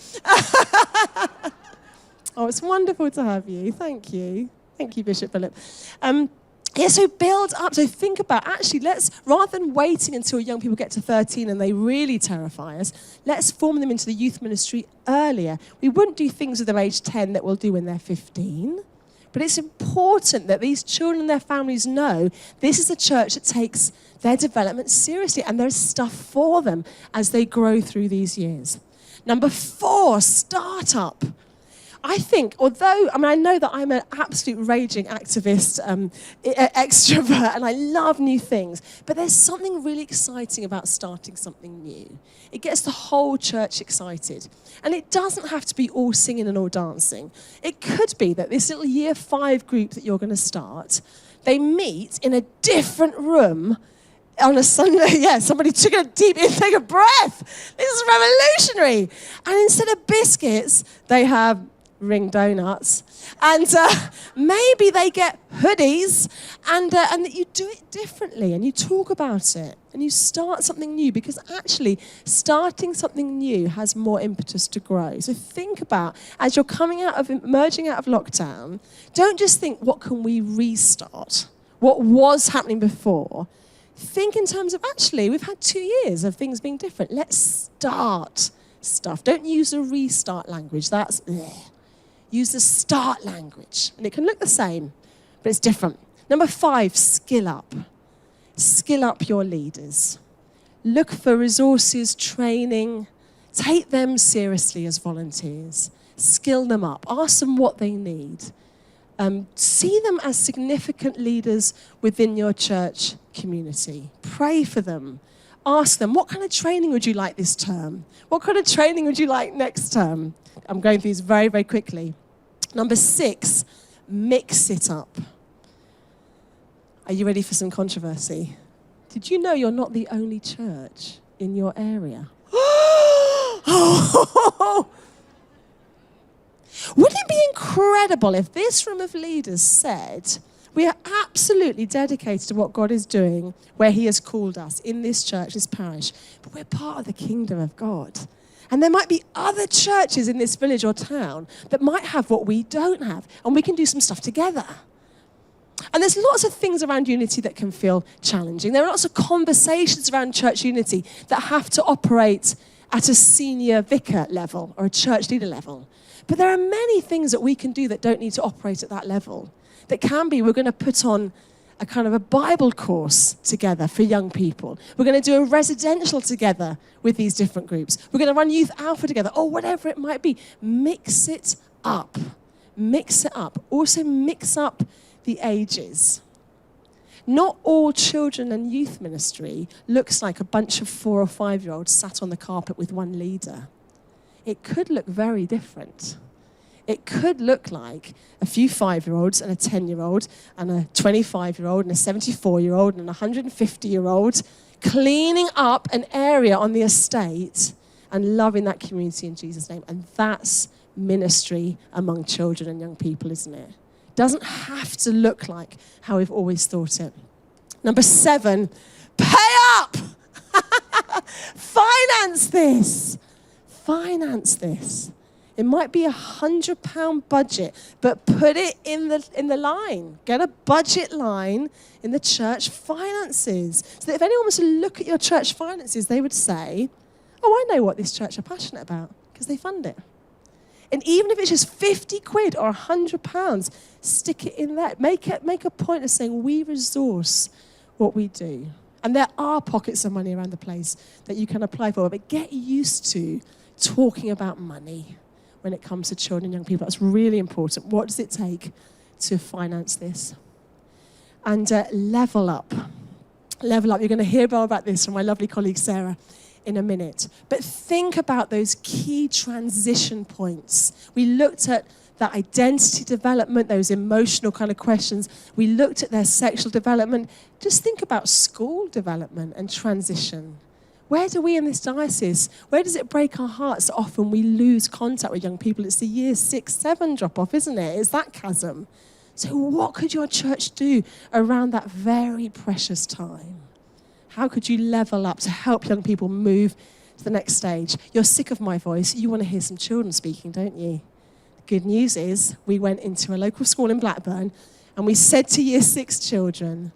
Oh, it's wonderful to have you. Thank you. Thank you, Bishop Philip. So build up. So think about, actually, rather than waiting until young people get to 13 and they really terrify us, let's form them into the youth ministry earlier. We wouldn't do things with them age 10 that we'll do when they're 15. But it's important that these children and their families know this is a church that takes their development seriously, and there's stuff for them as they grow through these years. Number 4, startup. I think, I know that I'm an absolute raging activist, extrovert, and I love new things, but there's something really exciting about starting something new. It gets the whole church excited. And it doesn't have to be all singing and all dancing. It could be that this little year 5 group that you're going to start, they meet in a different room on a Sunday. Yeah, somebody took a deep intake of breath. This is revolutionary. And instead of biscuits, they have ring donuts, and maybe they get hoodies, and that you do it differently, and you talk about it, and you start something new, because actually starting something new has more impetus to grow. So think about, as you're emerging out of lockdown, don't just think, what can we restart? What was happening before? Think in terms of, actually, we've had 2 years of things being different. Let's start stuff. Don't use the restart language. That's bleh. Use the start language. And it can look the same, but it's different. Number 5, skill up. Skill up your leaders. Look for resources, training. Take them seriously as volunteers. Skill them up. Ask them what they need. See them as significant leaders within your church community. Pray for them. Ask them, what kind of training would you like this term? What kind of training would you like next term? I'm going through these very, very quickly. Number 6, mix it up. Are you ready for some controversy? Did you know you're not the only church in your area? Wouldn't it be incredible if this room of leaders said, we are absolutely dedicated to what God is doing where he has called us in this church, this parish, but we're part of the kingdom of God. And there might be other churches in this village or town that might have what we don't have, and we can do some stuff together. And there's lots of things around unity that can feel challenging. There are lots of conversations around church unity that have to operate at a senior vicar level or a church leader level. But there are many things that we can do that don't need to operate at that level. That can be, we're going to put on a kind of a Bible course together for young people. We're going to do a residential together with these different groups. We're going to run Youth Alpha together, or whatever it might be. Mix it up. Mix it up. Also mix up the ages. Not all children and youth ministry looks like a bunch of 4 or 5-year-olds sat on the carpet with one leader. It could look very different. It could look like a few 5-year-olds and a 10-year-old and a 25-year-old and a 74-year-old and a 150-year-old cleaning up an area on the estate and loving that community in Jesus' name. And that's ministry among children and young people, isn't it? It doesn't have to look like how we've always thought it. Number 7, pay up! Finance this! Finance this. It might be £100 budget, but put it in the line. Get a budget line in the church finances. So that if anyone was to look at your church finances, they would say, oh, I know what this church are passionate about, because they fund it. And even if it's just 50 quid or £100, stick it in there. Make a point of saying, we resource what we do. And there are pockets of money around the place that you can apply for, but get used to talking about money when it comes to children and young people. That's really important. What does it take to finance this? And level up. Level up. You're going to hear more about this from my lovely colleague Sarah in a minute. But think about those key transition points. We looked at that identity development, those emotional kind of questions. We looked at their sexual development. Just think about school development and transition. Where do we in this diocese, where does it break our hearts that often we lose contact with young people? It's the year 6, 7 drop-off, isn't it? It's that chasm. So what could your church do around that very precious time? How could you level up to help young people move to the next stage? You're sick of my voice. You want to hear some children speaking, don't you? Good news is we went into a local school in Blackburn and we said to year 6 children,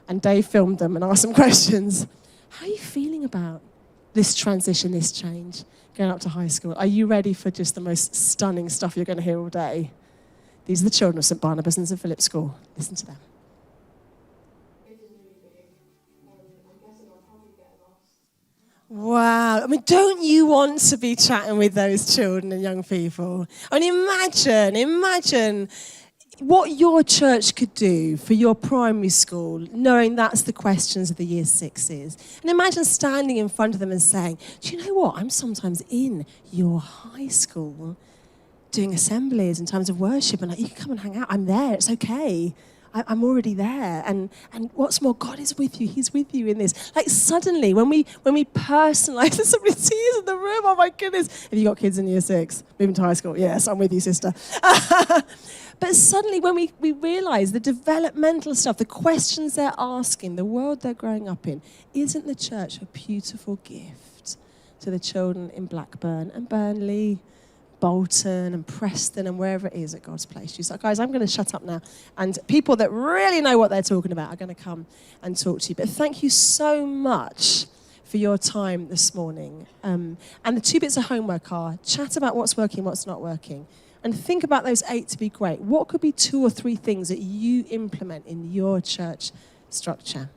and Dave filmed them and asked them questions, how are you feeling about this transition, this change, going up to high school? Are you ready for just the most stunning stuff you're going to hear all day? These are the children of St Barnabas and St Philip's School. Listen to them. Wow. I mean, don't you want to be chatting with those children and young people? I mean, imagine what your church could do for your primary school, knowing that's the questions of the year 6s. And imagine standing in front of them and saying, do you know what? I'm sometimes in your high school doing assemblies and times of worship, and like, you can come and hang out. I'm there. It's okay. I'm already there. And what's more, God is with you. He's with you in this. Like suddenly, when we personalize, there's so many tears in the room. Oh my goodness. Have you got kids in year 6? Moving to high school? Yes, I'm with you, sister. But suddenly when we realize the developmental stuff, the questions they're asking, the world they're growing up in, isn't the church a beautiful gift to the children in Blackburn and Burnley, Bolton and Preston and wherever it is that God's placed you. So guys, I'm going to shut up now. And people that really know what they're talking about are going to come and talk to you. But thank you so much for your time this morning. And the 2 bits of homework are chat about what's working, what's not working. And think about those 8 to be great. What could be 2 or 3 things that you implement in your church structure?